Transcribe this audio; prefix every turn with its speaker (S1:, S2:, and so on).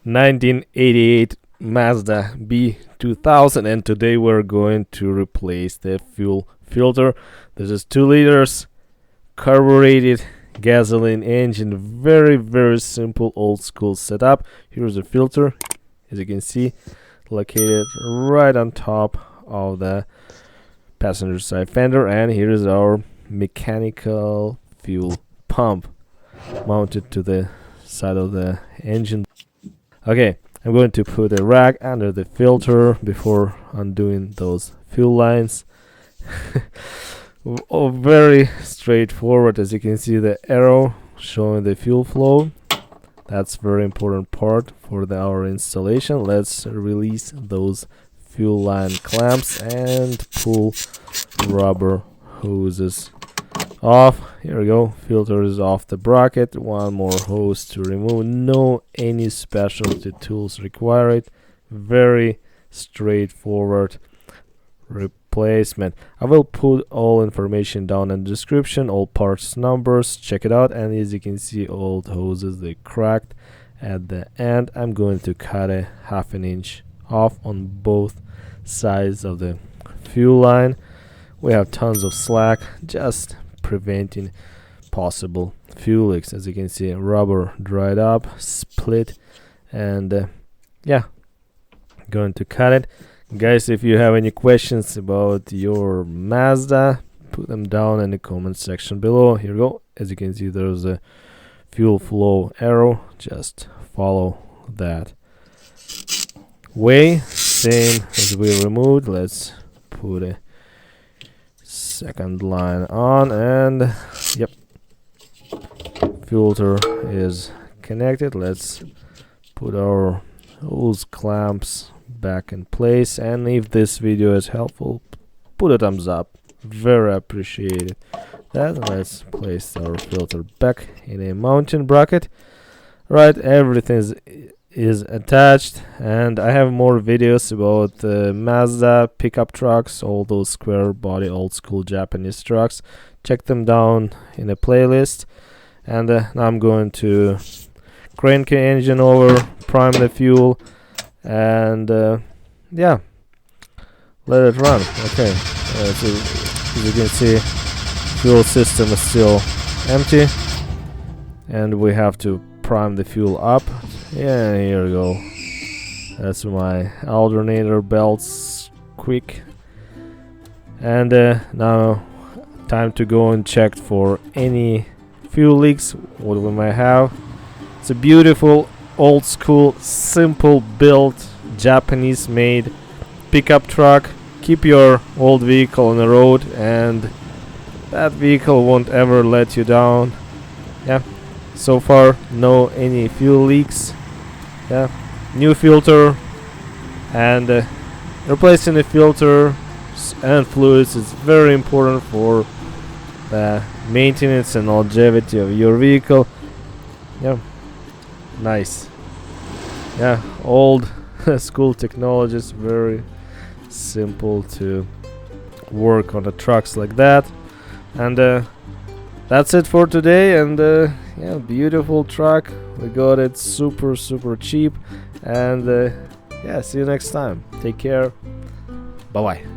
S1: 1988 Mazda B2000, and today we're going to replace the fuel filter. This is 2 liters carbureted gasoline engine. Very simple old school setup. Here's the filter, as you can see, located right on top of the passenger side fender, and here is our mechanical fuel pump mounted to the side of the engine. Okay, I'm going to put a rag under the filter before undoing those fuel lines. Very straightforward. As you can see, the arrow showing the fuel flow. That's very important part for our installation. Let's release those fuel line clamps and pull rubber hoses off. Here we go. Filter is off the bracket. One more hose to remove. No any specialty tools required. Very straightforward replacement. I will put all information down in the description, all parts numbers. Check it out. And as you can see, old hoses, they cracked at the end. I'm going to cut a 1/2 inch off on both sides of the fuel line. We have tons of slack, just preventing possible fuel leaks. As you can see, rubber dried up, split, and yeah, going to cut it. Guys, if you have any questions about your Mazda, put them down in the comment section below. Here we go. As you can see, there's a fuel flow arrow. Just follow that way, same as we removed. Let's put a second line on, and yep, filter is connected. Let's put our hose clamps back in place, and if this video is helpful, put a thumbs up. Very appreciated that. Let's place our filter back in a mounting bracket. Right, everything is attached, and I have more videos about Mazda pickup trucks, all those square body old school Japanese trucks. Check them down in a playlist. And now I'm going to crank the engine over, prime the fuel, and yeah, let it run. Okay, so as you can see, fuel system is still empty, and we have to prime the fuel up. Yeah, here we go. That's my alternator belts quick. And now time to go and check for any fuel leaks, what we might have. It's a beautiful old school simple built Japanese made pickup truck. Keep your old vehicle on the road and that vehicle won't ever let you down. Yeah, so far no any fuel leaks. Yeah, new filter, and replacing the filter and fluids is very important for the maintenance and longevity of your vehicle. Yeah, nice. Yeah, old school technology is very simple to work on the trucks like that. And that's it for today. And yeah, beautiful truck. We got it super cheap. And yeah, see you next time. Take care. Bye bye.